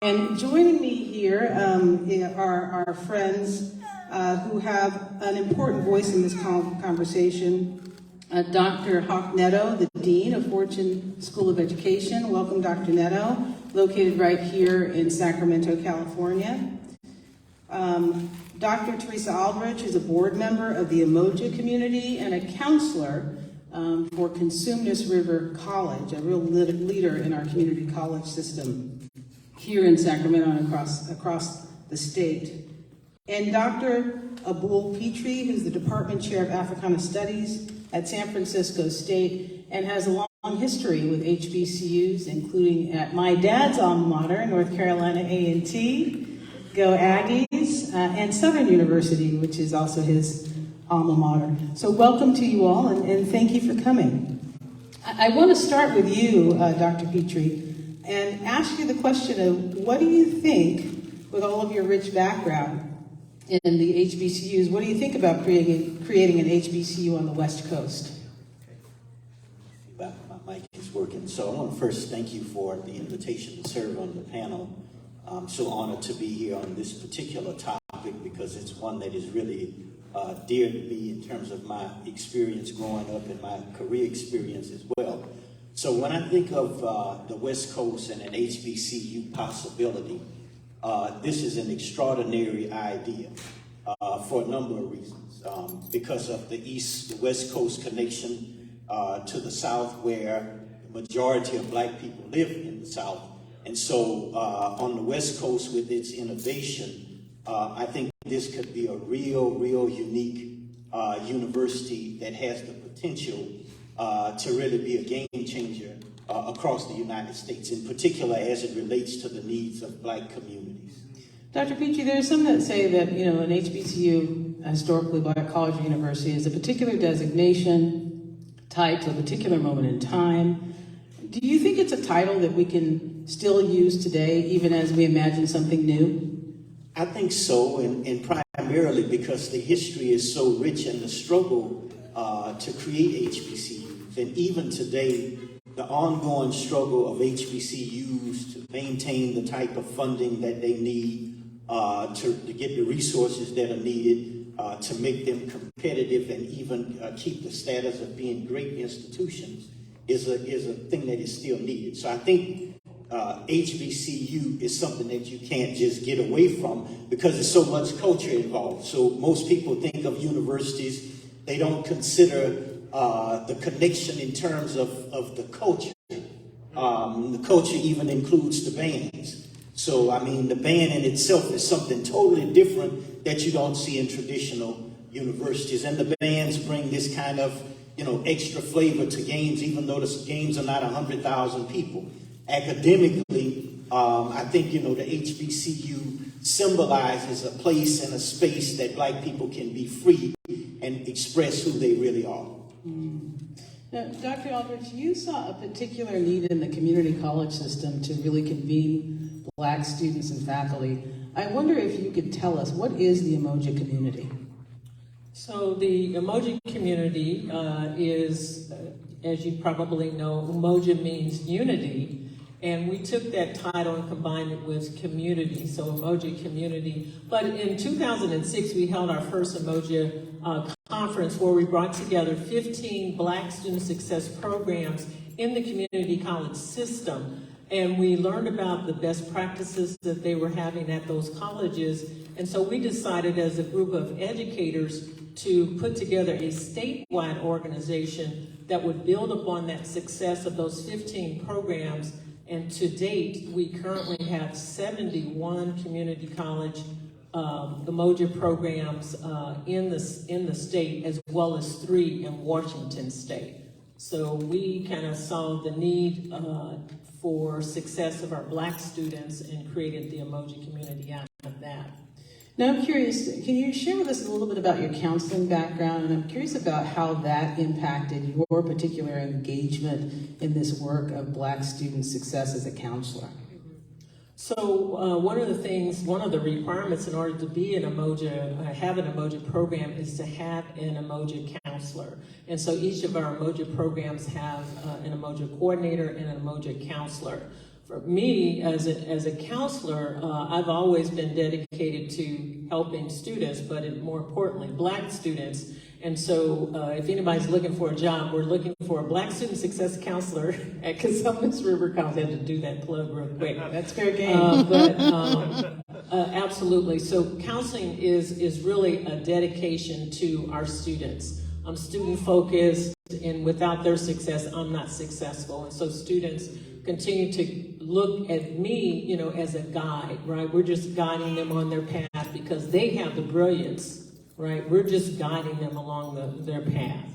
And joining me here are our friends who have an important voice in this conversation. Dr. Hawk Neto, the Dean of Fortune School of Education. Welcome, Dr. Neto, located right here in Sacramento, California. Dr. Teresa Aldridge is a board member of the UMOJA community and a counselor for Consumnes River College, a real leader in our community college system here in Sacramento and across the state. And Dr. ABDUL, who's the Department Chair of Africana Studies at San Francisco State and has a long history with HBCUs, including at my dad's alma mater, North Carolina A&T, go Aggies, and Southern University, which is also his alma mater. So welcome to you all, and thank you for coming. I want to start with you, Dr. PITRE, and ask you the question of what do you think, with all of your rich background in the HBCUs, what do you think about creating an HBCU on the West Coast? My mic is working. So I want to first thank you for the invitation to serve on the panel. I'm so honored to be here on this particular topic because it's one that is really dear to me in terms of my experience growing up and my career experience as well. So when I think of the West Coast and an HBCU possibility, this is an extraordinary idea for a number of reasons. Because of the West Coast connection to the South, where the majority of Black people live in the South. And so on the West Coast with its innovation, I think this could be a real unique university that has the potential to really be a game changer across the United States, in particular as it relates to the needs of Black communities. Dr. PITRE, there's some that say that, an HBCU, historically Black college or university, is a particular designation tied to a particular moment in time. Do you think it's a title that we can still use today, even as we imagine something new? I think so, and primarily because the history is so rich in the struggle to create HBCUs. And even today, the ongoing struggle of HBCUs to maintain the type of funding that they need, to get the resources that are needed, to make them competitive and even keep the status of being great institutions is a thing that is still needed. So I think HBCU is something that you can't just get away from because there's so much culture involved. So most people think of universities, they don't consider the connection in terms of the culture. The culture even includes the bands. So, I mean, the band in itself is something totally different that you don't see in traditional universities. And the bands bring this kind of, extra flavor to games, even though the games are not 100,000 people. Academically, I think, the HBCU symbolizes a place and a space that Black people can be free and express who they really are. Now, Dr. Aldridge, you saw a particular need in the community college system to really convene Black students and faculty. I wonder if you could tell us, what is the UMOJA community? So the UMOJA community is, as you probably know, UMOJA means unity. And we took that title and combined it with community, so UMOJA community. But in 2006, we held our first UMOJA conference where we brought together 15 Black student success programs in the community college system. And we learned about the best practices that they were having at those colleges. And so we decided as a group of educators to put together a statewide organization that would build upon that success of those 15 programs. And to date, we currently have 71 community college UMOJA programs in the state, as well as 3 in Washington state. So we kind of saw the need for success of our Black students and created the UMOJA community out of that. Now I'm curious, can you share with us a little bit about your counseling background? And I'm curious about how that impacted your particular engagement in this work of Black student success as a counselor. So one of the requirements in order to be an UMOJA, have an UMOJA program is to have an UMOJA counselor. And so each of our UMOJA programs have an UMOJA coordinator and an UMOJA counselor. for me, as a counselor, I've always been dedicated to helping students, but more importantly, Black students. And so if anybody's looking for a job, we're looking for a Black student success counselor at Consumnes River College. I have to do that plug real quick. That's fair game. Absolutely. So counseling is really a dedication to our students. I'm student focused, and without their success, I'm not successful. And so students continue to look at me, you know, as a guide, right? We're just guiding them on their path because they have the brilliance, right? We're just guiding them along their path.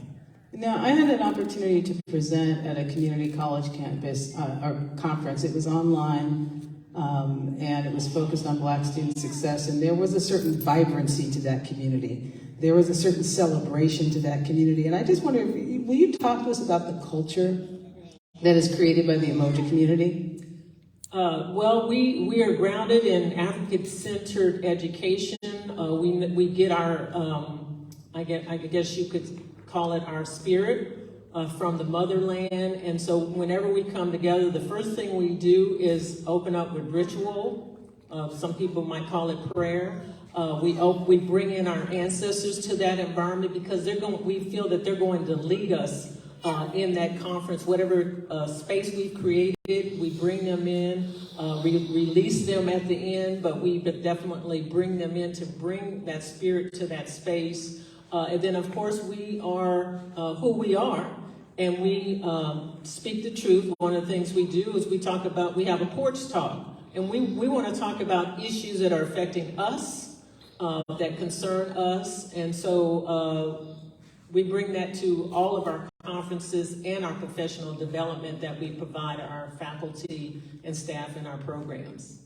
Now, I had an opportunity to present at a community college campus or conference. It was online, and it was focused on Black student success, and there was a certain vibrancy to that community. There was a certain celebration to that community, and I just wonder, will you talk to us about the culture that is created by the UMOJA community? Well, we are grounded in African-centered education. We get our, I guess you could call it our spirit from the motherland. And so whenever we come together, the first thing we do is open up with ritual. Some people might call it prayer. We bring in our ancestors to that environment because we feel that they're going to lead us in that conference. Whatever space we've created, we bring them in, release them at the end, but we definitely bring them in to bring that spirit to that space. And then, of course, we are who we are, and we speak the truth. One of the things we do is we have a porch talk, and we want to talk about issues that are affecting us, that concern us, and so we bring that to all of our conferences and our professional development that we provide our faculty and staff in our programs.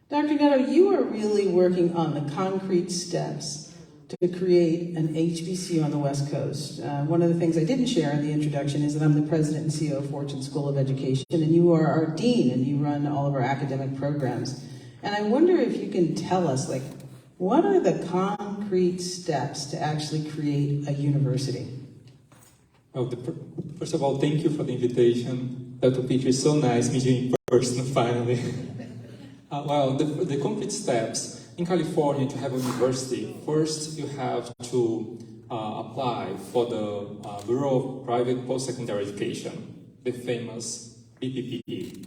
Dr. Netto, you are really working on the concrete steps to create an HBCU on the West Coast. One of the things I didn't share in the introduction is that I'm the president and CEO of Fortune School of Education, and you are our dean, and you run all of our academic programs. And I wonder if you can tell us, like, what are the concrete steps to actually create a university? Well, first of all, thank you for the invitation. Dr. PITRE, it's so nice meeting you in person finally. Well, the concrete steps in California to have a university, first you have to apply for the Bureau of Private Post-Secondary Education, the famous BPPE.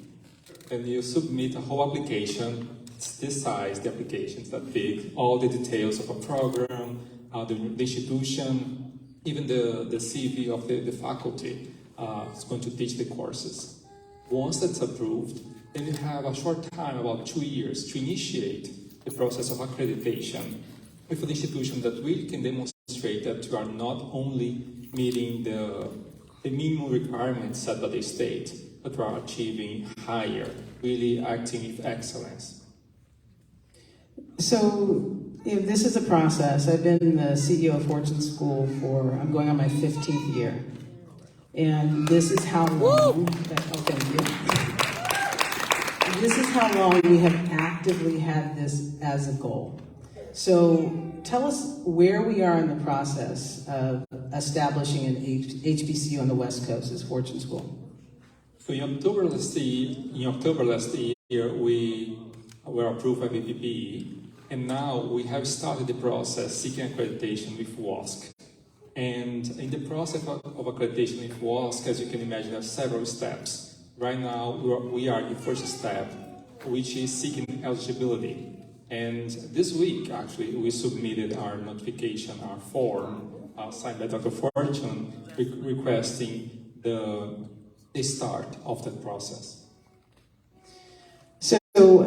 And you submit a whole application. It's this size, the application is that big, all the details of a program, the institution, even the CV of the faculty is going to teach the courses. Once that's approved, then you have a short time, about 2 years, to initiate the process of accreditation with an institution that really can demonstrate that you are not only meeting the minimum requirements set by the state, but you are achieving higher, really acting with excellence. So, this is a process. I've been the CEO of Fortune School I'm going on my 15th year. And this is how long, thank you. This is how long we have actively had this as a goal. So tell us where we are in the process of establishing an HBCU on the West Coast as Fortune School. So in October last year, we were approved by BPPE. And now we have started the process seeking accreditation with WASC. And in the process of accreditation with WASC, as you can imagine, there are several steps. Right now, we are in the first step, which is seeking eligibility. And this week, actually, we submitted our notification, our form, signed by Dr. Fortune, requesting the start of that process. So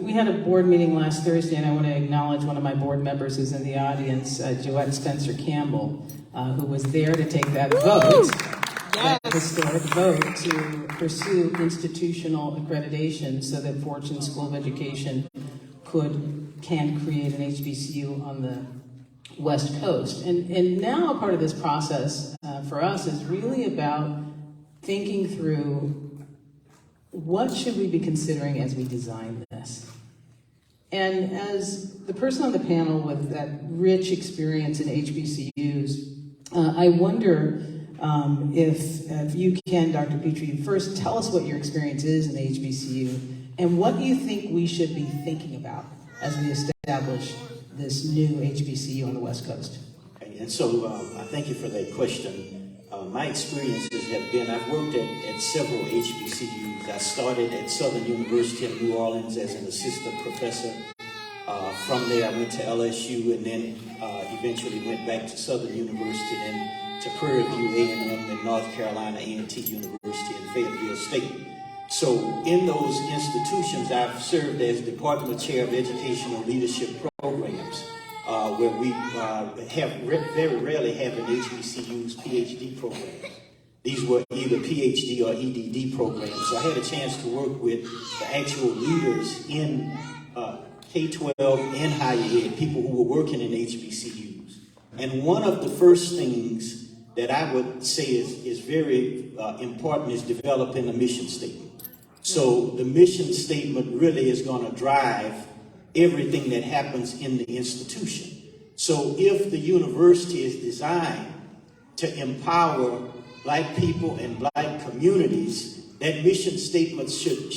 we had a board meeting last Thursday, and I want to acknowledge one of my board members who's in the audience, Joette Spencer-Campbell, who was there to take that vote, that historic vote, to pursue institutional accreditation so that Fortune School of Education can create an HBCU on the West Coast. And now a part of this process for us is really about thinking through what should we be considering as we design this? And as the person on the panel with that rich experience in HBCUs, I wonder If you can, Dr. Pitre, first tell us what your experience is in the HBCU and what you think we should be thinking about as we establish this new HBCU on the West Coast. Okay, and so I thank you for that question. My experiences have been, I've worked at several HBCUs. I started at Southern University in New Orleans as an assistant professor. From there, I went to LSU and then eventually went back to Southern University and to Prairie View A&M in North Carolina, A&T University in Fayetteville State. So in those institutions, I've served as Department Chair of Educational Leadership Programs, where we very rarely have in HBCUs PhD programs. These were either PhD or EDD programs. So I had a chance to work with the actual leaders in K-12 and higher ed, people who were working in HBCUs. And one of the first things that I would say is very important is developing a mission statement. So the mission statement really is going to drive everything that happens in the institution. So if the university is designed to empower Black people and Black communities, that mission statement should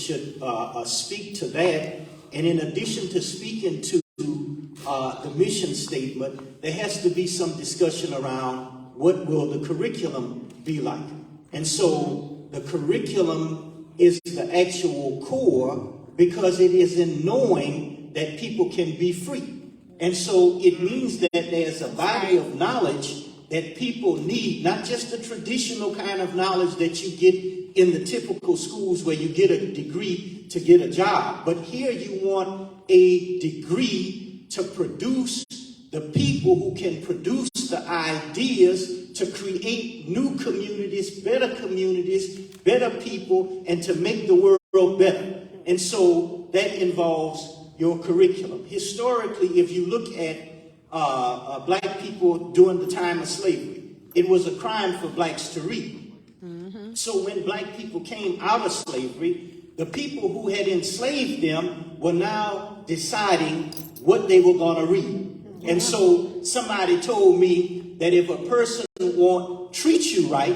speak to that. And in addition to speaking to the mission statement, there has to be some discussion around what will the curriculum be like. And so the curriculum is the actual core because it is in knowing that people can be free. And so it means that there's a body of knowledge that people need, not just the traditional kind of knowledge that you get in the typical schools where you get a degree to get a job. But here you want a degree to produce the people who can produce the ideas to create new communities, better people, and to make the world better. And so that involves your curriculum. Historically, if you look at Black people during the time of slavery, it was a crime for Blacks to read. So when Black people came out of slavery, the people who had enslaved them were now deciding what they were going to read. And so somebody told me that if a person won't treat you right,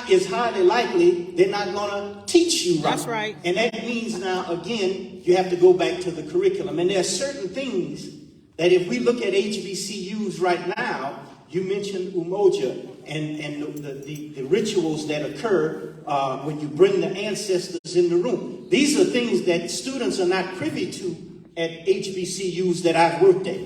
it's highly likely they're not going to teach you right. That's right. And that means now, again, you have to go back to the curriculum. And there are certain things that if we look at HBCUs right now, you mentioned UMOJA and the rituals that occur when you bring the ancestors in the room. These are things that students are not privy to at HBCUs that I've worked at.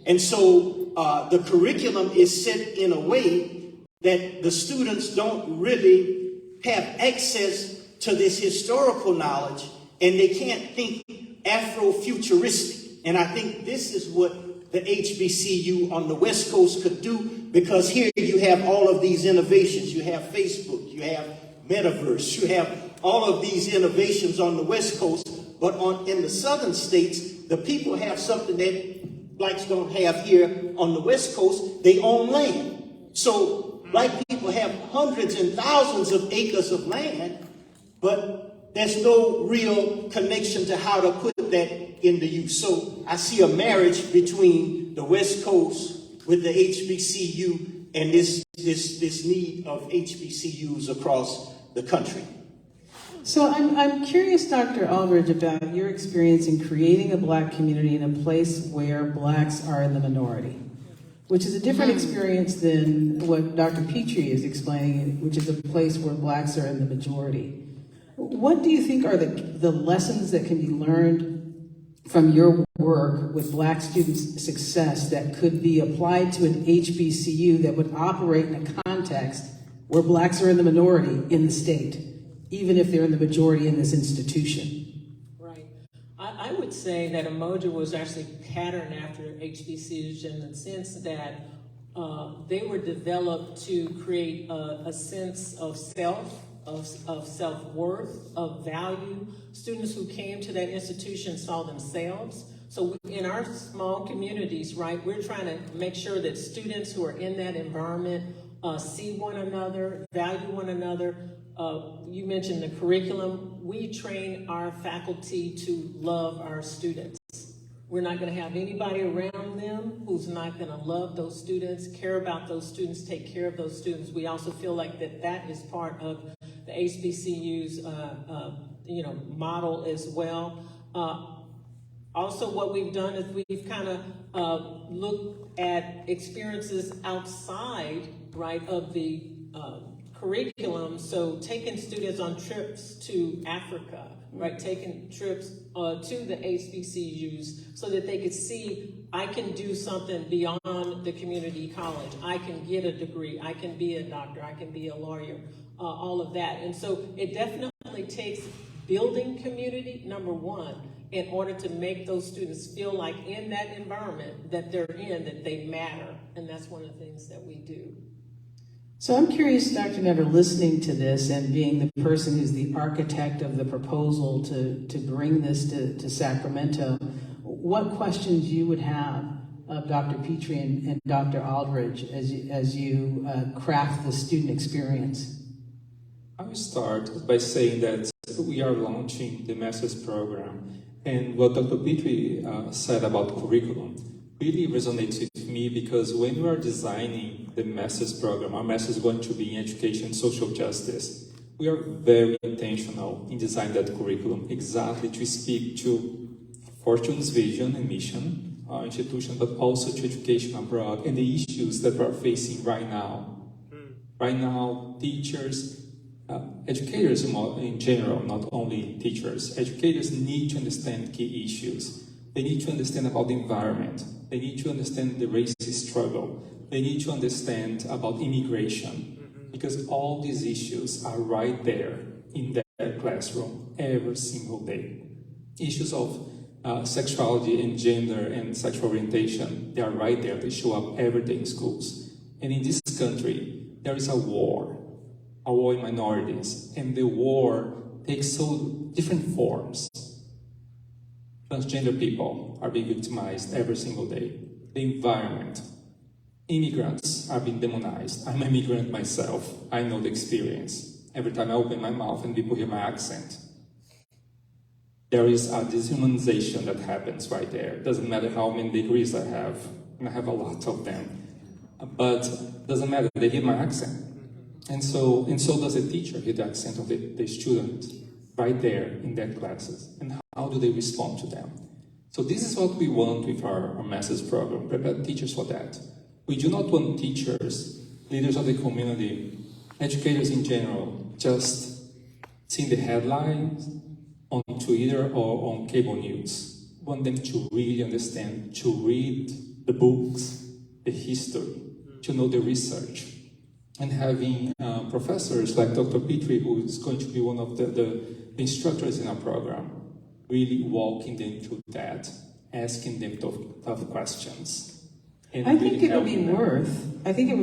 And so the curriculum is set in a way that the students don't really have access to this historical knowledge, and they can't think Afrofuturistic. And I think this is what the HBCU on the West Coast could do, because here you have all of these innovations. You have Facebook, you have Metaverse, you have all of these innovations on the West Coast, but in the southern states, the people have something that Blacks don't have here on the West Coast. They own land. So Black people have hundreds and thousands of acres of land, but there's no real connection to how to put that into use. So I see a marriage between the West Coast with the HBCU and this need of HBCUs across the country. So I'm curious, Dr. Aldridge, about your experience in creating a Black community in a place where Blacks are in the minority, which is a different experience than what Dr. Pitre is explaining, which is a place where Blacks are in the majority. What do you think are the lessons that can be learned from your work with Black students' success that could be applied to an HBCU that would operate in a context where Blacks are in the minority in the state, even if they're in the majority in this institution? Right. I would say that UMOJA was actually patterned after HBCUs in the sense that they were developed to create a sense of self, of self-worth, of value. Students who came to that institution saw themselves. So in our small communities, right, we're trying to make sure that students who are in that environment see one another, value one another. You mentioned the curriculum. We train our faculty to love our students. We're not going to have anybody around them who's not going to love those students, care about those students, take care of those students. We also feel like that is part of the HBCU's model as well. Also, what we've done is we've kind of looked at experiences outside, right, of the curriculum. So taking students on trips to Africa, right, taking trips to the HBCUs so that they could see, I can do something beyond the community college. I can get a degree. I can be a doctor. I can be a lawyer, all of that. And so it definitely takes building community, number one, in order to make those students feel like in that environment that they're in, that they matter. And that's one of the things that we do. So I'm curious, Dr. Netter, listening to this and being the person who's the architect of the proposal to bring this to Sacramento, what questions you would have of Dr. PITRE and Dr. Aldridge as you craft the student experience? I will start by saying that we are launching the master's program, and what Dr. PITRE said about curriculum really resonates with me, because when we are designing the master's program, our master's is going to be in education and social justice. We are very intentional in designing that curriculum exactly to speak to Fortune's vision and mission, our institution, but also to education abroad and the issues that we are facing right now. Right now, teachers, educators in general, not only teachers, educators need to understand key issues. They need to understand about the environment. They need to understand the racist struggle. They need to understand about immigration, because all these issues are right there in their classroom every single day. Issues of sexuality and gender and sexual orientation, they are right there. They show up every day in schools. And in this country, there is a war in minorities, and the war takes so different forms. Transgender people are being victimized every single day. The environment. Immigrants are being demonized. I'm an immigrant myself. I know the experience. Every time I open my mouth and people hear my accent, there is a dehumanization that happens right there. Doesn't matter how many degrees I have, and I have a lot of them. But doesn't matter, they hear my accent. And so does the teacher hear the accent of the student right there in their classes. And how do they respond to them? So this is what we want with our master's program, prepare teachers for that. We do not want teachers, leaders of the community, educators in general, just seeing the headlines on Twitter or on cable news. We want them to really understand, to read the books, the history, to know the research. And having professors like Dr. PITRE, who is going to be one of the instructors in our program, really walking them through that, asking them tough questions. I think it would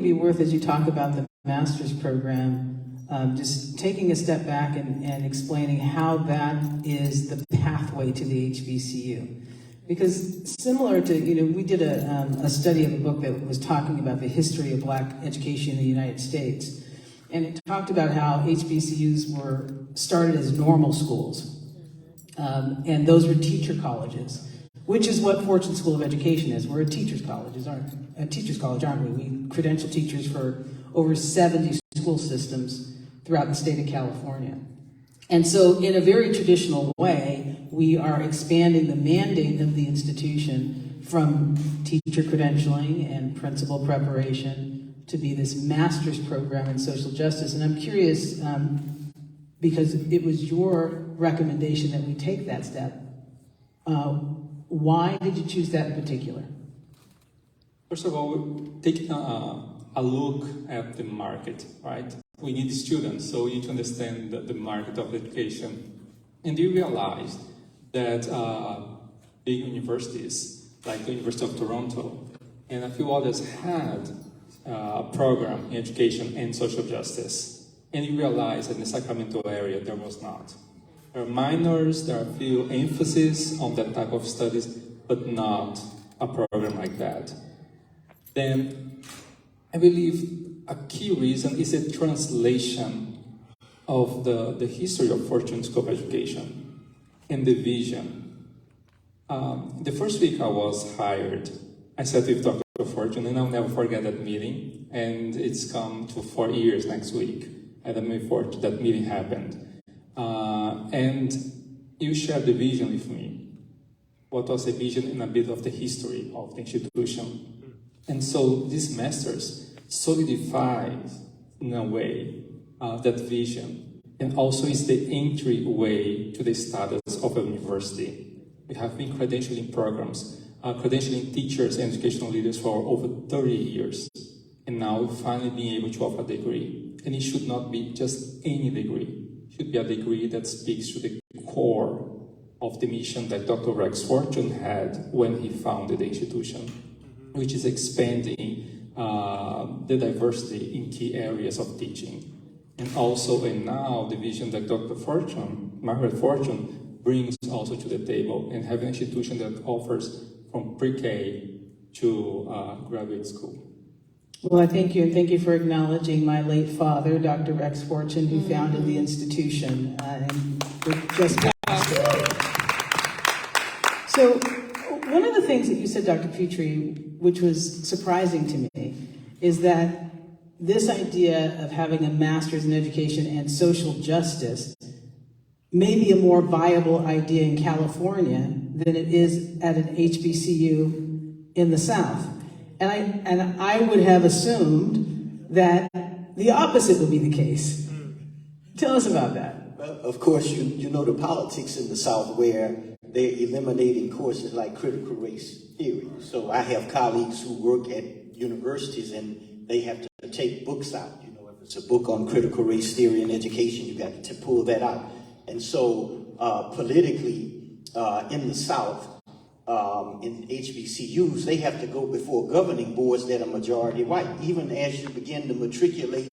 be worth, as you talk about the master's program, just taking a step back and explaining how that is the pathway to the HBCU. Because similar to, we did a study of a book that was talking about the history of Black education in the United States. And it talked about how HBCUs were started as normal schools. And those were teacher colleges, which is what Fortune School of Education is. We're a teacher's college, aren't we? We credential teachers for over 70 school systems throughout the state of California. And so in a very traditional way, we are expanding the mandate of the institution from teacher credentialing and principal preparation to be this master's program in social justice. And I'm curious, because it was your recommendation that we take that step, why did you choose that in particular? First of all, we're taking a look at the market, right? We need students, so we need to understand the market of education. And we realized that big universities, like the University of Toronto, and a few others had a program in education and social justice. And we realized that in the Sacramento area, there was not. There are minors, there are a few emphasis on that type of studies, but not a program like that. Then I believe a key reason is the translation of the history of Fortune School of Education and the vision. The first week I was hired, I sat with Dr. Fortune, and I'll never forget that meeting. And it's come to 4 years next week, and I'm looking forward to that meeting happened. And you shared the vision with me. What was the vision and a bit of the history of the institution. And so this master's solidifies, in a way, that vision, and also is the entryway to the status of a university. We have been credentialing programs, credentialing teachers and educational leaders for over 30 years. And now finally being able to offer a degree. And it should not be just any degree. It should be a degree that speaks to the core of the mission that Dr. Rex Fortune had when he founded the institution, which is expanding the diversity in key areas of teaching. And also, and now, the vision that Dr. Fortune, Margaret Fortune, brings also to the table, and have an institution that offers from pre-K to graduate school. Well, I thank you, and thank you for acknowledging my late father, Dr. Rex Fortune, who founded the institution and just passed away. So, one of the things that you said, Dr. Pitre, which was surprising to me, is that this idea of having a master's in education and social justice may be a more viable idea in California than it is at an HBCU in the South. And I would have assumed that the opposite would be the case. Tell us about that. Well, of course, you know the politics in the South where they're eliminating courses like critical race theory. So I have colleagues who work at universities and they have to take books out. You know, if it's a book on critical race theory in education, you got to pull that out. And so politically in the South, in HBCUs, they have to go before governing boards that are majority white. Even as you begin to matriculate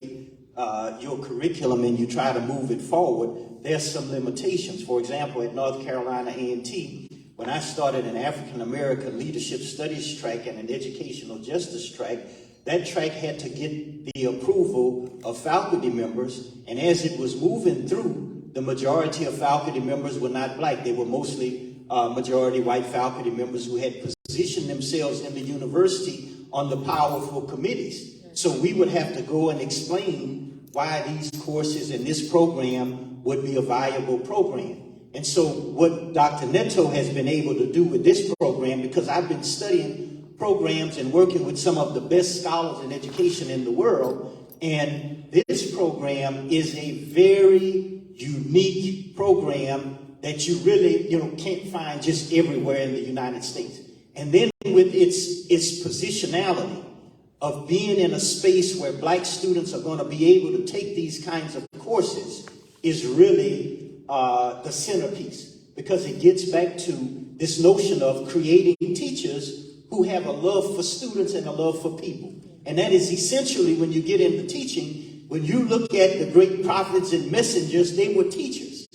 your curriculum and you try to move it forward, there's some limitations. For example, at North Carolina A&T, when I started an African American Leadership Studies track and an Educational Justice track, that track had to get the approval of faculty members, and as it was moving through, the majority of faculty members were not black. They were mostly majority white faculty members who had positioned themselves in the university on the powerful committees. So we would have to go and explain why these courses and this program would be a viable program. And so what Dr. Neto has been able to do with this program, because I've been studying programs and working with some of the best scholars in education in the world, and this program is a very unique program that you really, can't find just everywhere in the United States. And then with its positionality of being in a space where black students are going to be able to take these kinds of courses is really the centerpiece, because it gets back to this notion of creating teachers who have a love for students and a love for people. And that is essentially, when you get into teaching, when you look at the great prophets and messengers, they were teachers.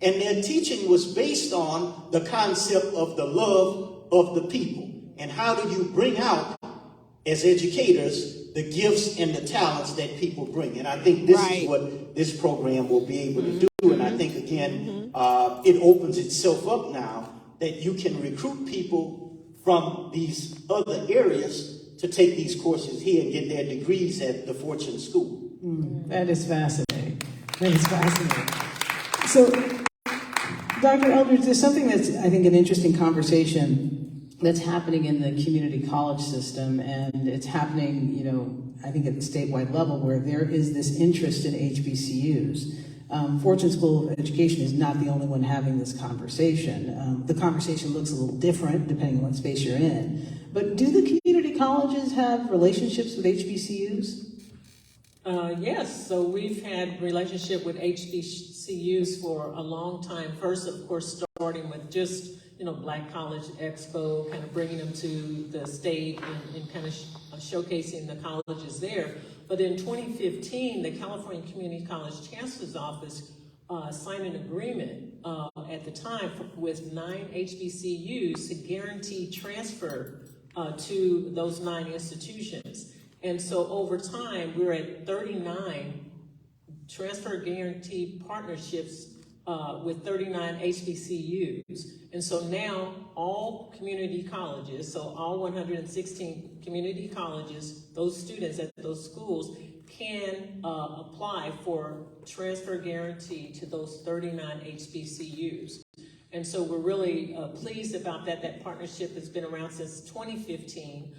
And their teaching was based on the concept of the love of the people. And how do you bring out, as educators, the gifts and the talents that people bring? And I think this is what this program will be able to do. And I think, again, it opens itself up now that you can recruit people from these other areas to take these courses here and get their degrees at the Fortune School. That is fascinating. That is fascinating. So, Dr. Eldridge, there's something that's, I think, an interesting conversation that's happening in the community college system, and it's happening, I think at the statewide level, where there is this interest in HBCUs. Fortune School of Education is not the only one having this conversation. The conversation looks a little different depending on what space you're in. But do the community colleges have relationships with HBCUs? Yes, so we've had relationship with HBCUs for a long time. First, of course, starting with just, Black College Expo, kind of bringing them to the state and kind of showcasing the colleges there. But in 2015, the California Community College Chancellor's Office signed an agreement at the time with 9 HBCUs to guarantee transfer to those 9 institutions. And so over time, we're at 39 transfer guarantee partnerships with 39 HBCUs. And so now all community colleges, so all 116 community colleges, those students at those schools can apply for transfer guarantee to those 39 HBCUs. And so we're really pleased about that. That partnership has been around since 2015.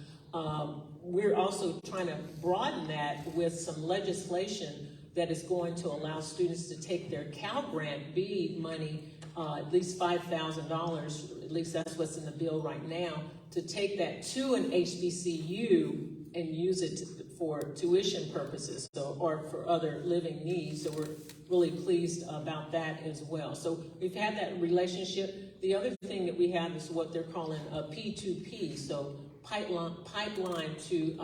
We're also trying to broaden that with some legislation that is going to allow students to take their Cal Grant B money, at least $5,000, at least that's what's in the bill right now, to take that to an HBCU and use it for tuition purposes, so, or for other living needs. So we're really pleased about that as well. So we've had that relationship. The other thing that we have is what they're calling a P2P, so pipeline to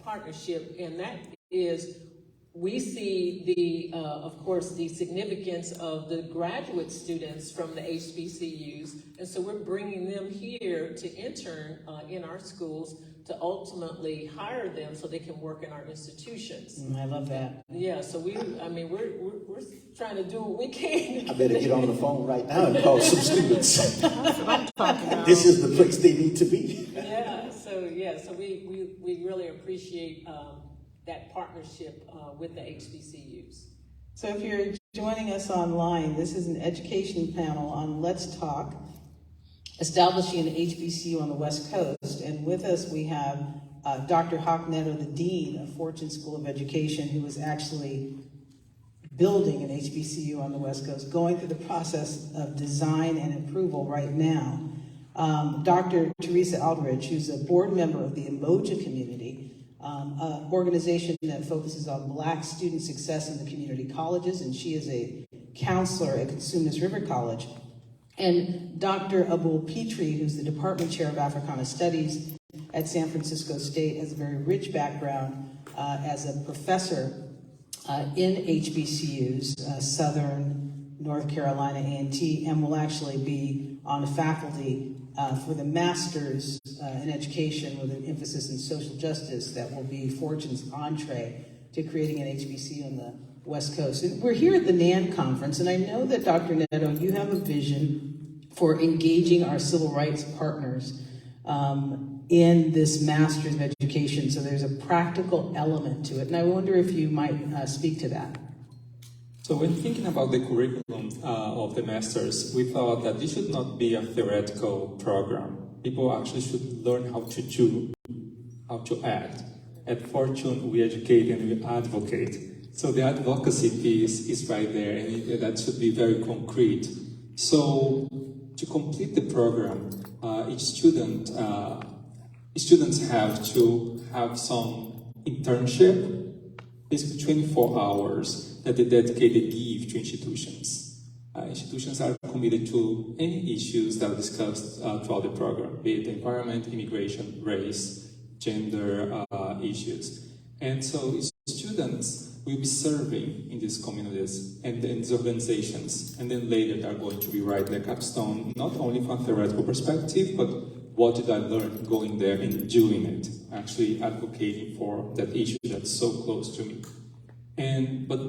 partnership, and that is, we see the, of course, the significance of the graduate students from the HBCUs, and so we're bringing them here to intern in our schools to ultimately hire them so they can work in our institutions. I love that. Yeah, so we're trying to do what we can. I better get on the phone right now and call some students. This is the place they need to be. So we really appreciate that partnership with the HBCUs. So if you're joining us online, this is an education panel on Let's Talk, establishing an HBCU on the West Coast. And with us we have Dr. Hawk Neto, the Dean of Fortune School of Education, who is actually building an HBCU on the West Coast, going through the process of design and approval right now. Dr. TERESA Aldridge, who's a board member of the UMOJA community, an organization that focuses on Black student success in the community colleges, and she is a counselor at Consumnes River College. And Dr. ABDUL, who's the department chair of Africana Studies at San Francisco State, has a very rich background as a professor in HBCUs, Southern, North Carolina A&T, and will actually be on the faculty for the master's in education with an emphasis in social justice that will be Fortune's entree to creating an HBCU on the West Coast. And we're here at the NAN conference, and I know that Dr. Neto, you have a vision for engaging our civil rights partners in this master's of education, so there's a practical element to it. And I wonder if you might speak to that. So when thinking about the curriculum of the Masters, we thought that this should not be a theoretical program. People actually should learn how to do, how to act. At Fortune, we educate and we advocate. So the advocacy piece is right there, and that should be very concrete. So to complete the program, students have to have some internship, basically 24 hours, that they dedicated give to institutions. Institutions are committed to any issues that are discussed throughout the program, be it environment, immigration, race, gender issues. And so students will be serving in these communities and in these organizations, and then later they're going to be writing the capstone, not only from a theoretical perspective, but what did I learn going there and doing it, actually advocating for that issue that's so close to me. But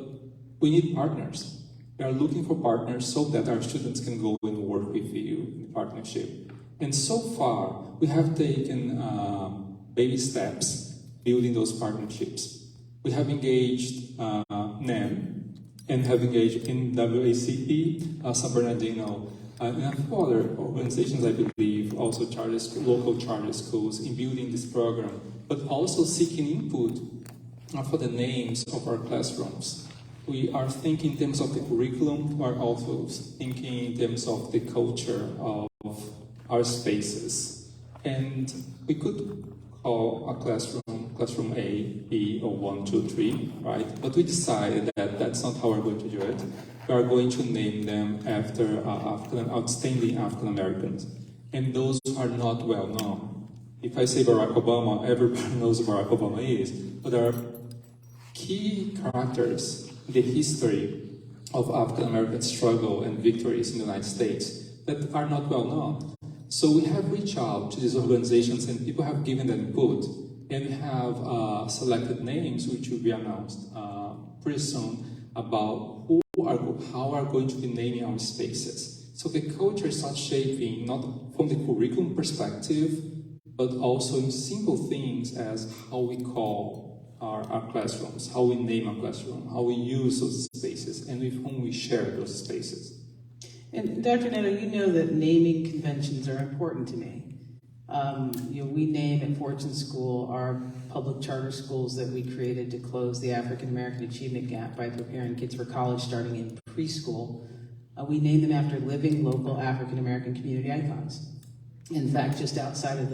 we need partners. We are looking for partners so that our students can go and work with you in partnership. And so far, we have taken baby steps building those partnerships. We have engaged NEM and have engaged in WACP, San Bernardino, and a few other organizations, I believe, also local charter schools in building this program, but also seeking input for the names of our classrooms. We are thinking in terms of the curriculum, we are also thinking in terms of the culture of our spaces. And we could call a classroom A, B, or 1, 2, 3, right? But we decided that that's not how we're going to do it. We are going to name them after outstanding African Americans. And those are not well known. If I say Barack Obama, everybody knows who Barack Obama is, but there are key characters in the history of African American struggle and victories in the United States that are not well known. So we have reached out to these organizations and people have given them input, and we have selected names which will be announced pretty soon about who how are going to be naming our spaces. So the culture starts shaping not from the curriculum perspective, but also in simple things as how we call our classrooms, how we name our classroom, how we use those spaces, and with whom we share those spaces. And Dr. Neto, you know that naming conventions are important to me. We name at Fortune School our public charter schools that we created to close the African American achievement gap by preparing kids for college starting in preschool. We name them after living local African American community icons. In fact, just outside of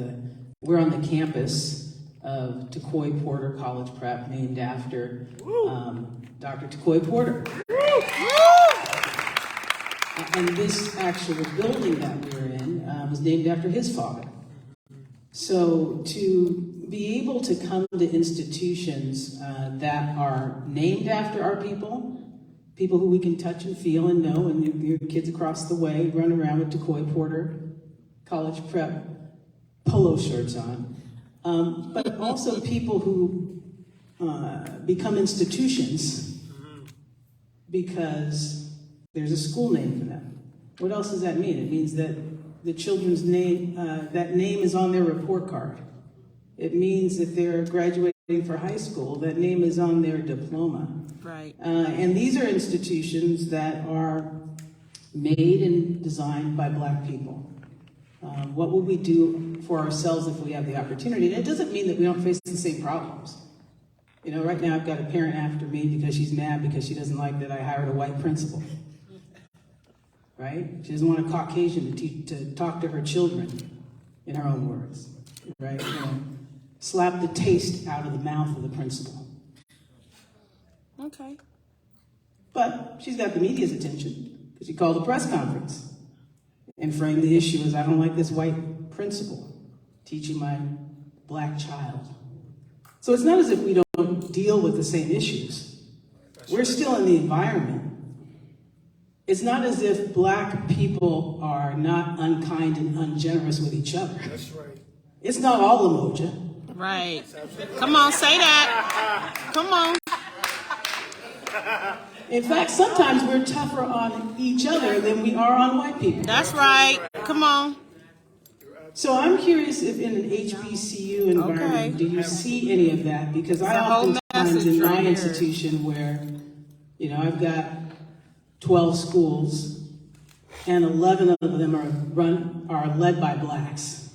we're on the campus of Takoi Porter College Prep, named after Dr. Takoi Porter. And this actual building that we're in was named after his father. So to be able to come to institutions that are named after our people who we can touch and feel and know, and your kids across the way run around with Takoi Porter College Prep polo shirts on, but also people who become institutions because there's a school name for them. What else does that mean? It means that the children's name, that name is on their report card. It means that they're graduating for high school, that name is on their diploma. Right. And these are institutions that are made and designed by Black people. What will we do for ourselves if we have the opportunity? And it doesn't mean that we don't face the same problems. You know, right now I've got a parent after me because she's mad because she doesn't like that I hired a white principal. Right? She doesn't want a Caucasian to talk to her children, in her own words. Right? You know, slap the taste out of the mouth of the principal. Okay. But she's got the media's attention because she called a press conference and framed the issue as, I don't like this white principal teaching my Black child. So it's not as if we don't deal with the same issues. We're still in the environment. It's not as if Black people are not unkind and ungenerous with each other. That's right. It's not all Umoja. Right. Come on, say that. Come on. In fact, sometimes we're tougher on each other than we are on white people. That's right. Come on. So I'm curious if in an HBCU environment, do you see any of that? Because I oftentimes in my institution where, you know, I've got 12 schools and 11 of them are led by Blacks.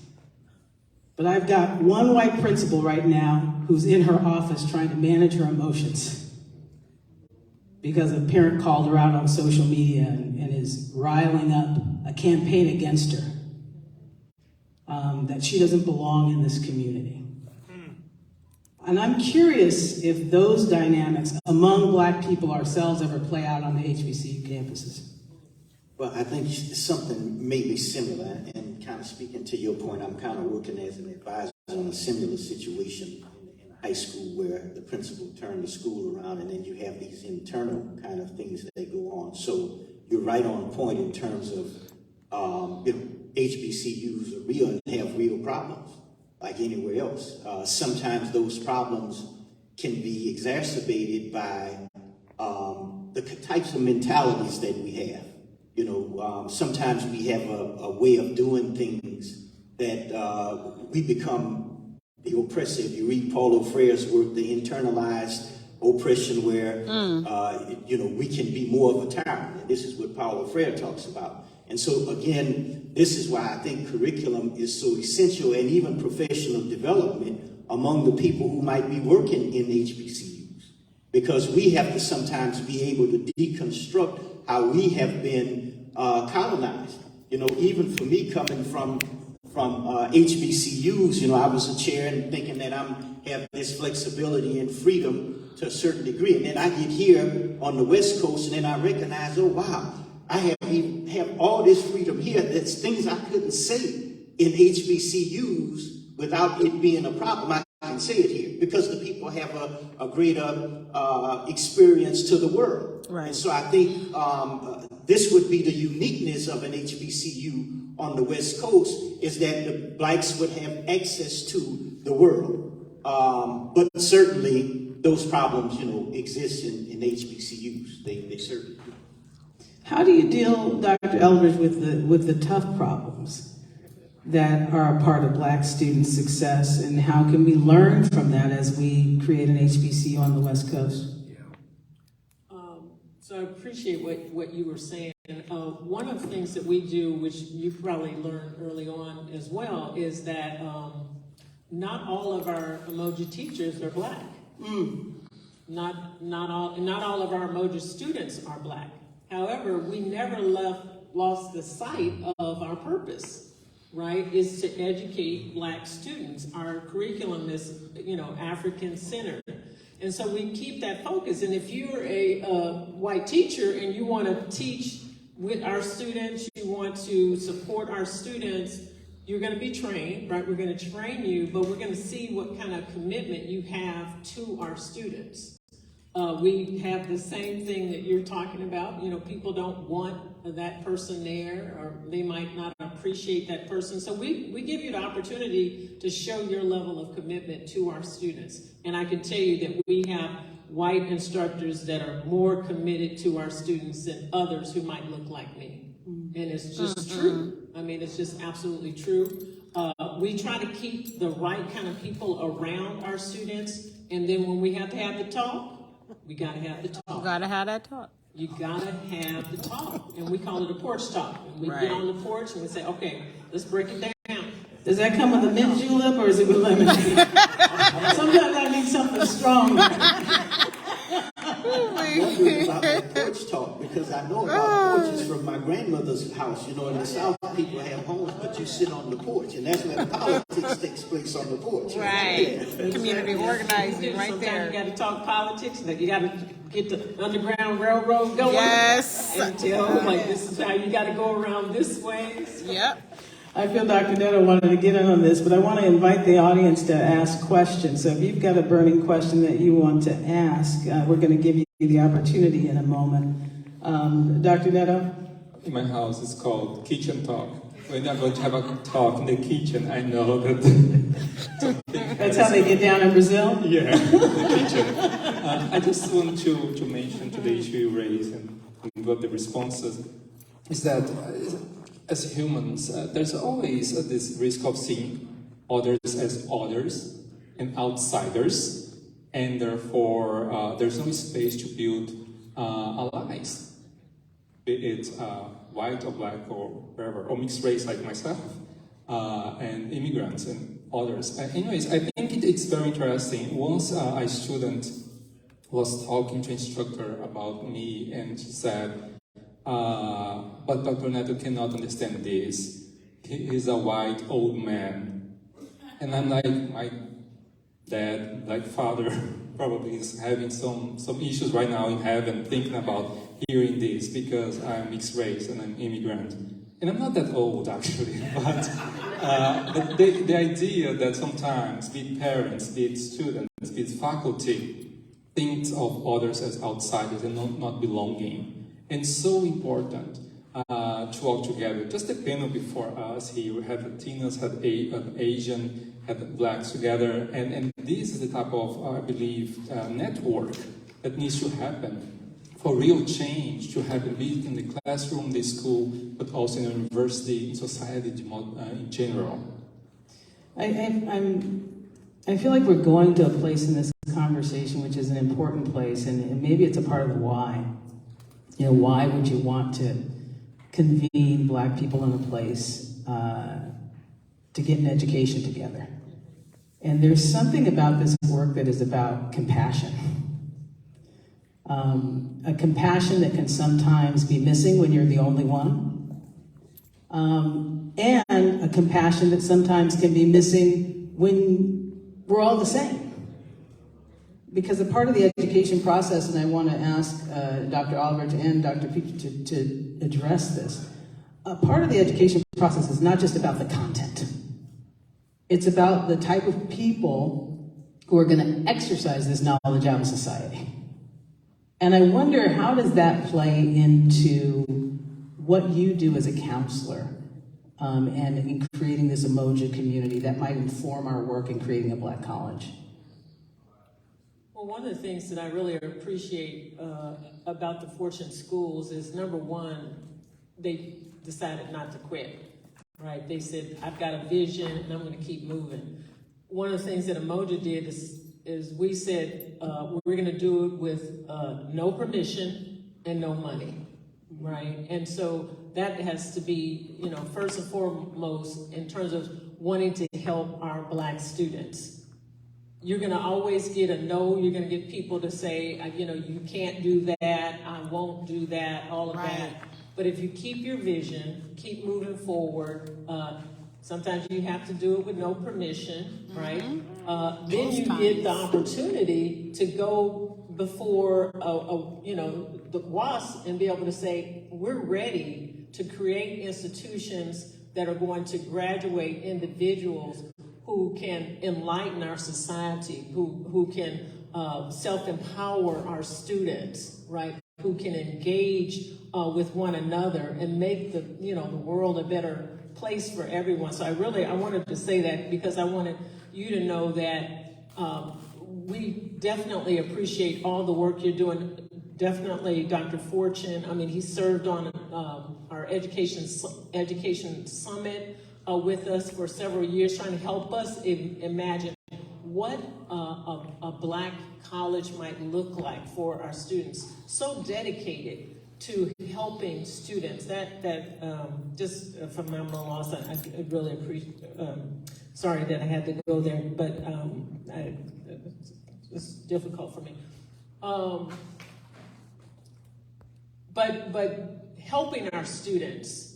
But I've got one white principal right now who's in her office trying to manage her emotions because a parent called her out on social media and is riling up a campaign against her, that she doesn't belong in this community. And I'm curious if those dynamics among Black people ourselves ever play out on the HBCU campuses. Well, I think something may be similar, and kind of speaking to your point, I'm kind of working as an advisor on a similar situation in high school where the principal turned the school around, and then you have these internal kind of things that go on. So you're right on point in terms of HBCUs are real and have real problems like anywhere else. Sometimes those problems can be exacerbated by the types of mentalities that we have. You know, sometimes we have a way of doing things that we become the oppressor. If you read Paulo Freire's work, the internalized oppression where, you know, we can be more of a tyrant. And this is what Paulo Freire talks about. And so, again, this is why I think curriculum is so essential, and even professional development among the people who might be working in HBCUs. Because we have to sometimes be able to deconstruct how we have been colonized. You know, even for me coming from HBCUs, you know, I was a chair and thinking that have this flexibility and freedom to a certain degree. And then I get here on the West Coast and then I recognize, oh, wow, I have all this freedom here. That's things I couldn't say in HBCUs without it being a problem. I can say it here because the people have a greater experience to the world. Right. And so I think this would be the uniqueness of an HBCU on the West Coast, is that the Blacks would have access to the world. But certainly those problems, you know, exist in HBCUs. They certainly do. How do you deal, Dr. Eldridge, with the tough problems that are a part of Black student success, and how can we learn from that as we create an HBCU on the West Coast? So I appreciate what you were saying. One of the things that we do, which you probably learned early on as well, is that not all of our Umoja teachers are Black. Not all of our Umoja students are Black. However, we never lost the sight of our purpose, right? Is to educate Black students. Our curriculum is, African centered. And so we keep that focus. And if you're a white teacher and you want to teach with our students, you want to support our students, you're going to be trained, right? We're going to train you, but we're going to see what kind of commitment you have to our students. We have the same thing that you're talking about. People don't want that person there, or they might not appreciate that person. So we give you the opportunity to show your level of commitment to our students. And I can tell you that we have white instructors that are more committed to our students than others who might look like me. And it's just true. I mean, it's just absolutely true. We try to keep the right kind of people around our students. And then when we have to have the talk, we got to have the talk. You gotta have that talk. You gotta have the talk, and we call it a porch talk. And we get on the porch and we say, okay, let's break it down. Does that come with a mint julep, or is it with lemon? Sometimes I need something strong. I wonder about that porch talk, because I know about porches from my grandmother's house. In the South, people have homes, but you sit on the porch, and that's where politics takes place, on the porch. Right. Community organizing right Sometimes there. you got to talk politics, and you got to get the Underground Railroad going. Yes. And tell them, like, this is how you got to go around this way. Yep. I feel Dr. Neto wanted to get in on this, but I want to invite the audience to ask questions. So if you've got a burning question that you want to ask, we're going to give you the opportunity in a moment. Dr. Neto? In my house, it's called kitchen talk. When I'm going to have a talk in the kitchen, I know that. That's how they get down in Brazil? Yeah, the kitchen. I just want to mention to the issue you raised and what the responses is that as humans, there's always this risk of seeing others as others and outsiders, and therefore there's no space to build allies, be it white or Black or wherever, or mixed race like myself, and immigrants and others. Anyways, I think it's very interesting. Once a student was talking to instructor about me, and she said, but Dr. Neto cannot understand this. He's a white old man. And I'm like, my dad, like father, probably is having some issues right now in heaven thinking about hearing this, because I'm mixed race and I'm immigrant. And I'm not that old, actually, but the idea that sometimes, be it parents, be it students, be it faculty, think of others as outsiders and not belonging. And so important to walk together. Just the panel before us here, we had Latinos, had Asian, had Blacks together, and this is the type of, I believe, network that needs to happen for real change to happen, be it in the classroom, the school, but also in the university, in society in general. I feel like we're going to a place in this conversation which is an important place, and maybe it's a part of the why. Why would you want to convene Black people in a place to get an education together? And there's something about this work that is about compassion. A compassion that can sometimes be missing when you're the only one. And a compassion that sometimes can be missing when we're all the same. Because a part of the education process, and I want to ask Dr. Aldridge and Dr. PITRE to address this, a part of the education process is not just about the content. It's about the type of people who are going to exercise this knowledge out in society. And I wonder, how does that play into what you do as a counselor and in creating this Umoja community that might inform our work in creating a Black college? Well, Well, one of the things that I really appreciate about the Fortune schools is, number one, they decided not to quit, right? They said, I've got a vision and I'm going to keep moving. One of the things that UMOJA did is we said we're going to do it with no permission and no money, right? And so that has to be, you know, first and foremost in terms of wanting to help our Black students. You're going to always get a no. You're going to get people to say, you know, you can't do that. I won't do that, all of that. But if you keep your vision, keep moving forward, sometimes you have to do it with no permission, right? Then you get the opportunity to go before, you know, the WASP and be able to say, we're ready to create institutions that are going to graduate individuals who can enlighten our society, who can self-empower our students, right? Who can engage with one another and make the, you know, the world a better place for everyone. So I wanted to say that because I wanted you to know that we definitely appreciate all the work you're doing. Definitely Dr. Fortune, I mean, he served on our education summit with us for several years, trying to help us imagine what a Black college might look like for our students. So dedicated to helping students. That just a phenomenal loss. I really appreciate. Sorry that I had to go there, but it's difficult for me. But helping our students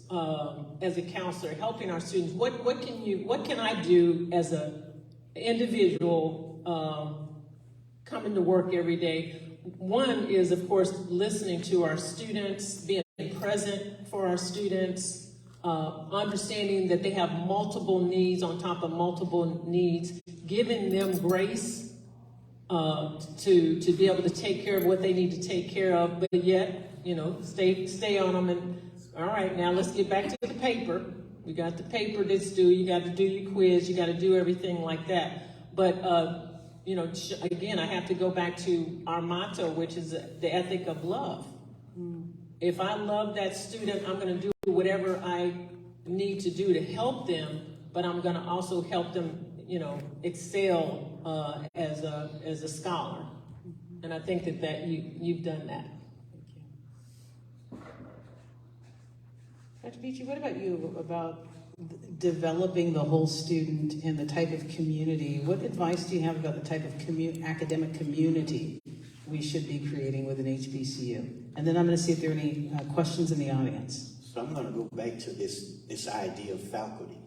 as a counselor, helping our students. What can I do as a individual coming to work every day? One is, of course, listening to our students, being present for our students, understanding that they have multiple needs on top of multiple needs, giving them grace to be able to take care of what they need to take care of, but yet, you know, stay on them. And all right, now let's get back to the paper. We got the paper that's due. You got to do your quiz. You got to do everything like that. But you know, again, I have to go back to our motto, which is the ethic of love. If I love that student, I'm going to do whatever I need to do to help them, but I'm going to also help them, you know, excel as a scholar. And I think that you've done that. Dr. Petrie, what about you, about developing the whole student and the type of community? What advice do you have about the type of academic community we should be creating with an HBCU? And then I'm going to see if there are any questions in the audience. So I'm going to go back to this idea of faculty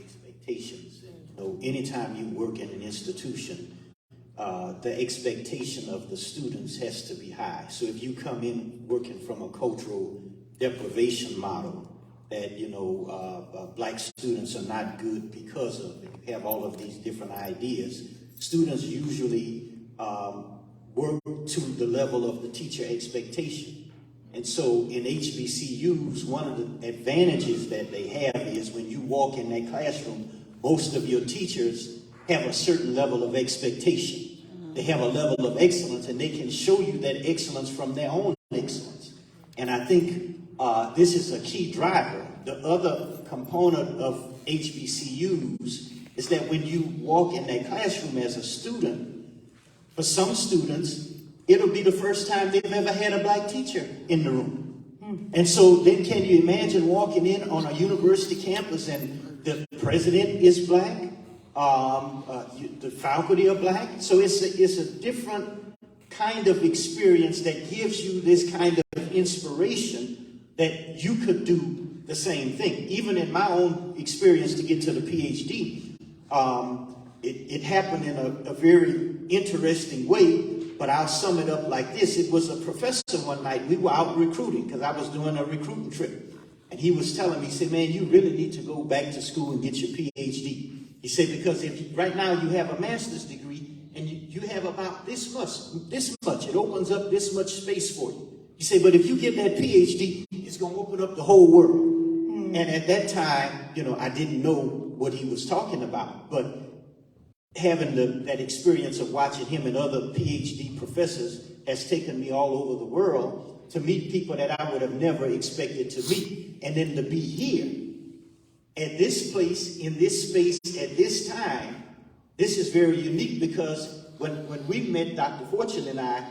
expectations. You know, anytime you work in an institution, the expectation of the students has to be high. So if you come in working from a cultural deprivation model, that, you know, Black students are not good because of it, you have all of these different ideas, students usually work to the level of the teacher expectation. And so in HBCUs, one of the advantages that they have is when you walk in that classroom, most of your teachers have a certain level of expectation. They have a level of excellence, and they can show you that excellence from their own excellence. And I think this is a key driver. The other component of HBCUs is that when you walk in that classroom as a student, for some students, it'll be the first time they've ever had a Black teacher in the room. And so then can you imagine walking in on a university campus and the president is Black, the faculty are Black? So it's a different kind of experience that gives you this kind of inspiration that you could do the same thing. Even in my own experience to get to the PhD, it happened in a very interesting way, but I'll sum it up like this. It was a professor one night, we were out recruiting because I was doing a recruiting trip. And he was telling me, he said, man, you really need to go back to school and get your PhD. He said, because if right now you have a master's degree and you have about this much, it opens up this much space for you. He said, but if you get that PhD, it's going to open up the whole world. And at that time, you know, I didn't know what he was talking about, but having that experience of watching him and other PhD professors has taken me all over the world to meet people that I would have never expected to meet. And then to be here at this place, in this space, at this time, this is very unique because when we met, Dr. Fortune and I,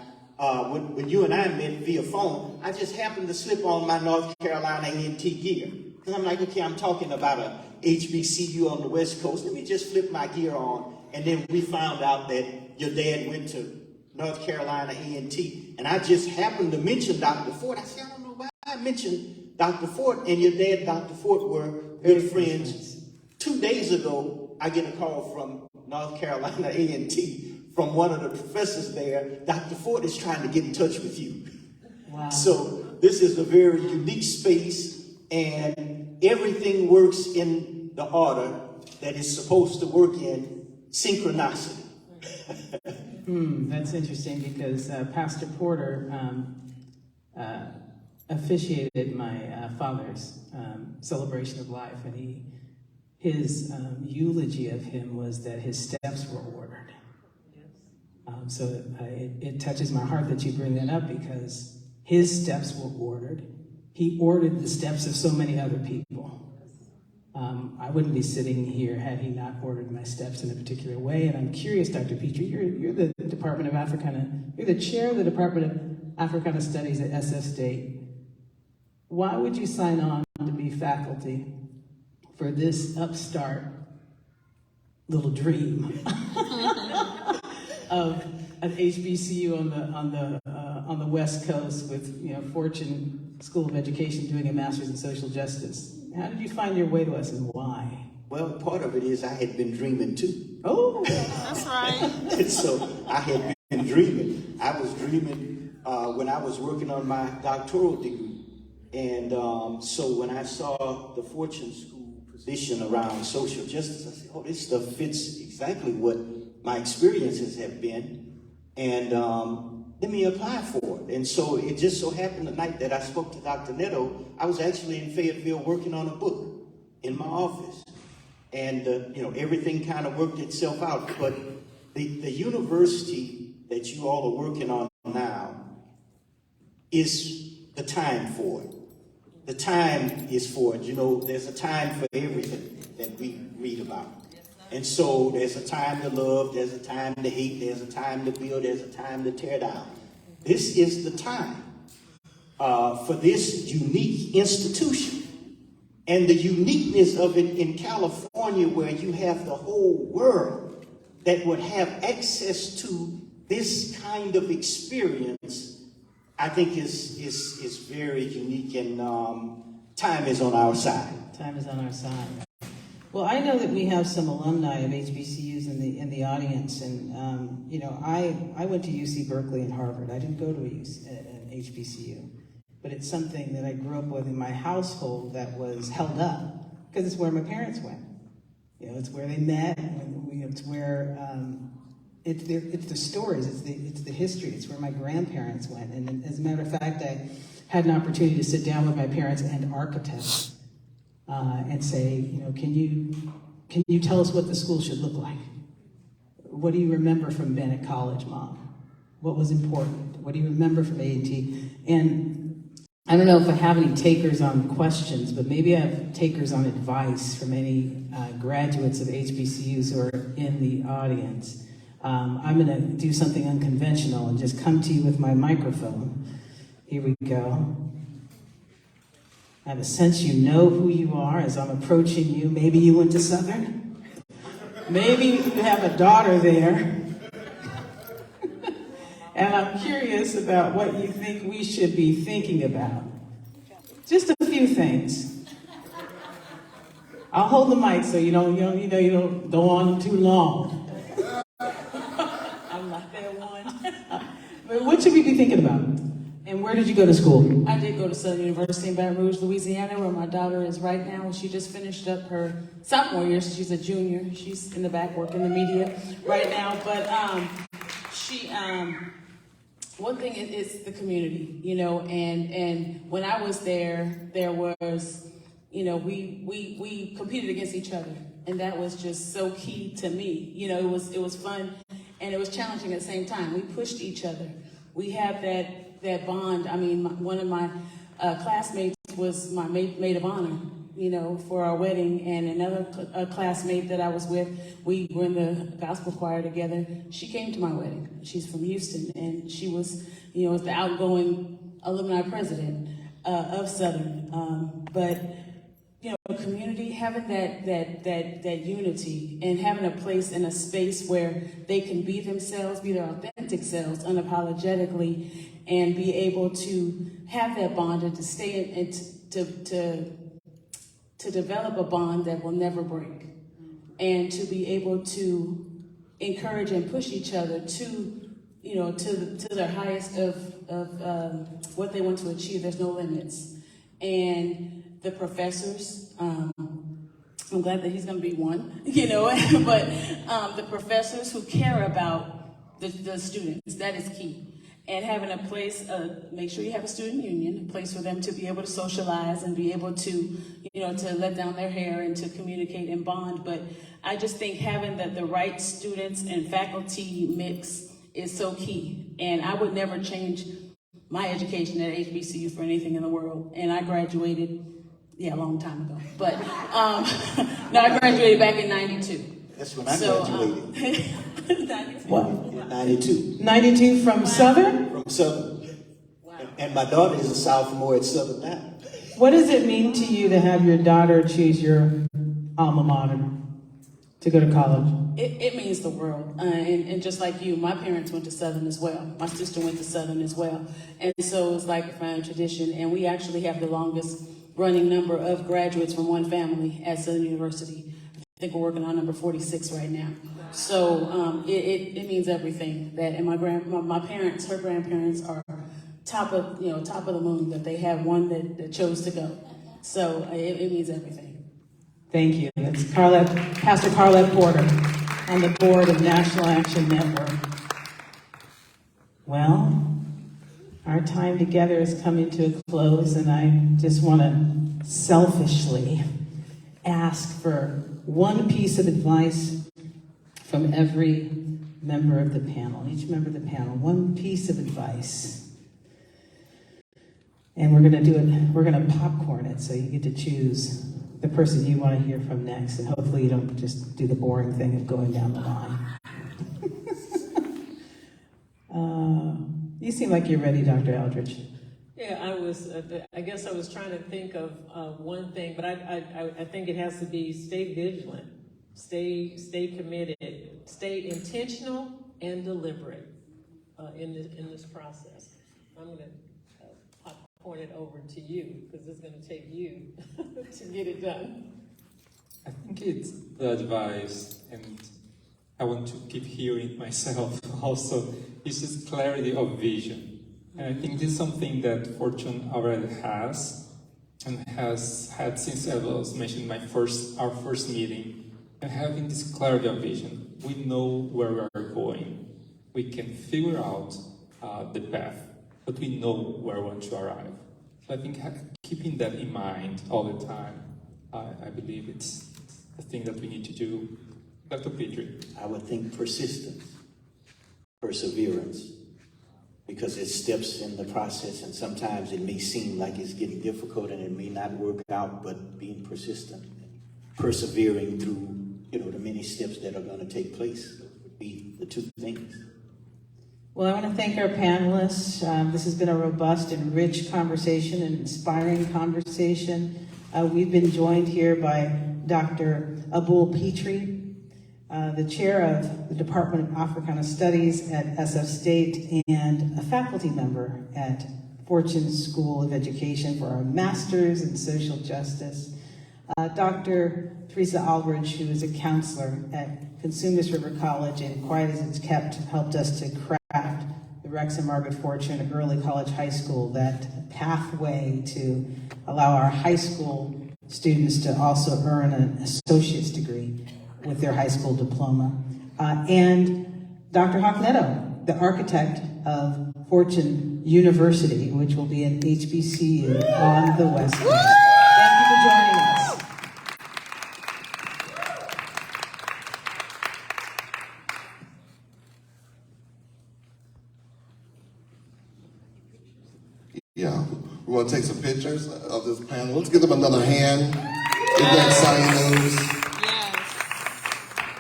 when you and I met via phone, I just happened to slip on my North Carolina A&T gear. Because I'm like, okay, I'm talking about a HBCU on the West Coast. Let me just flip my gear on. And then we found out that your dad went to North Carolina A&T. And I just happened to mention Dr. Ford. I said, I don't know why I mentioned Dr. Ford. And your dad, Dr. Ford, were good friends. 2 days ago, I get a call from North Carolina A&T from one of the professors there. Dr. Ford is trying to get in touch with you. Wow. So this is a very unique space, and everything works in the order that it's supposed to work in, synchronicity. That's interesting because Pastor Porter officiated my father's celebration of life, and his eulogy of him was that his steps were ordered. So it touches my heart that you bring that up because his steps were ordered. He ordered the steps of so many other people. I wouldn't be sitting here had he not ordered my steps in a particular way. And I'm curious, Dr. Pitre, you're the Department of Africana, you're the chair of the Department of Africana Studies at SF State. Why would you sign on to be faculty for this upstart little dream of an HBCU on the West Coast with Fortune School of Education doing a master's in social justice? How did you find your way to us and why? Well, part of it is I had been dreaming too. Oh, That's right. And so I had been dreaming. I was dreaming when I was working on my doctoral degree. And so when I saw the Fortune School position around social justice, I said, oh, this stuff fits exactly what my experiences have been. And let me apply for it. And so it just so happened the night that I spoke to Dr. Neto, I was actually in Fayetteville working on a book in my office. And, everything kind of worked itself out. But the university that you all are working on now is the time for it. The time is for it. There's a time for everything that we read about. And so there's a time to love, there's a time to hate, there's a time to build, there's a time to tear down. This is the time for this unique institution. And the uniqueness of it in California, where you have the whole world that would have access to this kind of experience, I think is very unique, and time is on our side. time is on our side. Well, I know that we have some alumni of HBCUs in the audience, and I went to UC Berkeley and Harvard. I didn't go to an HBCU, but it's something that I grew up with in my household that was held up because it's where my parents went. It's where they met. It's where it's the stories. It's the history. It's where my grandparents went. And as a matter of fact, I had an opportunity to sit down with my parents and architects and say, can you tell us what the school should look like? What do you remember from Bennett College, Mom? What was important? What do you remember from A&T? And I don't know if I have any takers on questions, but maybe I have takers on advice from any graduates of HBCUs who are in the audience. I'm going to do something unconventional and just come to you with my microphone. Here we go. I have a sense you know who you are as I'm approaching you. Maybe you went to Southern. Maybe you have a daughter there. And I'm curious about what you think we should be thinking about. Just a few things. I'll hold the mic so you don't go on too long. I'm not that one. But what should we be thinking about? And where did you go to school? I did go to Southern University in Baton Rouge, Louisiana, where my daughter is right now. She just finished up her sophomore year, so she's a junior. She's in the back working the media right now. But one thing is the community, and when I was there was, we competed against each other. And that was just so key to me. You know, it was fun and it was challenging at the same time. We pushed each other. We have that bond. I mean, one of my classmates was my maid of honor, you know, for our wedding, and another classmate that I was with, we were in the gospel choir together. She came to my wedding. She's from Houston, and she was, you know, the outgoing alumni president of Southern. But you know, community, having that unity and having a place and a space where they can be themselves, be their authentic selves, unapologetically, and be able to have that bond and to stay in, and to develop a bond that will never break, and to be able to encourage and push each other to, you know, to their highest of what they want to achieve. There's no limits. And the professors, I'm glad that he's going to be one, you know, but the professors who care about the students, that is key. And having a place, make sure you have a student union, a place for them to be able to socialize and be able to, you know, to let down their hair and to communicate and bond. But I just think having the right students and faculty mix is so key. And I would never change my education at HBCU for anything in the world. And I graduated, a long time ago. But, no, I graduated back in 92. That's when I graduated. 92. What? 92. 92 from Southern? From Southern. Wow. And my daughter is a sophomore at Southern now. What does it mean to you to have your daughter choose your alma mater to go to college? It means the world. And just like you, my parents went to Southern as well. My sister went to Southern as well. And so it's like a family tradition. And we actually have the longest running number of graduates from one family at Southern University. I think we're working on number 46 right now. So it means everything. That, and my parents, her grandparents are top of the moon that they have one that chose to go. So it means everything. Thank you. That's Pastor Carlette Porter on the board of National Action Network. Well, our time together is coming to a close, and I just want to selfishly ask for one piece of advice from every member of the panel, each member of the panel, one piece of advice. And we're going to do it, we're going to popcorn it, so you get to choose the person you want to hear from next, and hopefully you don't just do the boring thing of going down the line. You seem like you're ready, Dr. Aldridge. Yeah, I guess I was trying to think of one thing, but I think it has to be stay vigilant, stay committed, stay intentional and deliberate in this process. I'm going to point it over to you because it's going to take you to get it done. I think it's the advice, and I want to keep hearing myself also, is just clarity of vision. And I think this is something that Fortune already has, and has had since I was mentioning our first meeting. And having this clarity of vision, we know where we are going. We can figure out the path, but we know where we want to arrive. So I think keeping that in mind all the time, I believe it's the thing that we need to do. Dr. PITRE. I would think persistence, perseverance, because it's steps in the process, and sometimes it may seem like it's getting difficult and it may not work out, but being persistent, persevering through, the many steps that are going to take place would be the two things. Well, I want to thank our panelists. This has been a robust and rich conversation, an inspiring conversation. We've been joined here by Dr. ABDUL PITRE, the chair of the Department of Africana Studies at SF State and a faculty member at Fortune School of Education for our Masters in Social Justice. Dr. TERESA Aldridge, who is a counselor at Consumnes River College and quiet as it's kept, helped us to craft the Rex and Margaret Fortune Early College High School, that pathway to allow our high school students to also earn an associate's degree with their high school diploma. And Dr. NETO, the architect of Fortune University, which will be an HBCU on the West Coast. Thank you for joining us. Yeah, we want to take some pictures of this panel. Let's give them another hand. Isn't that exciting news?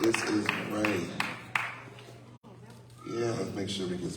Yes. This is great. Yeah, let's make sure we can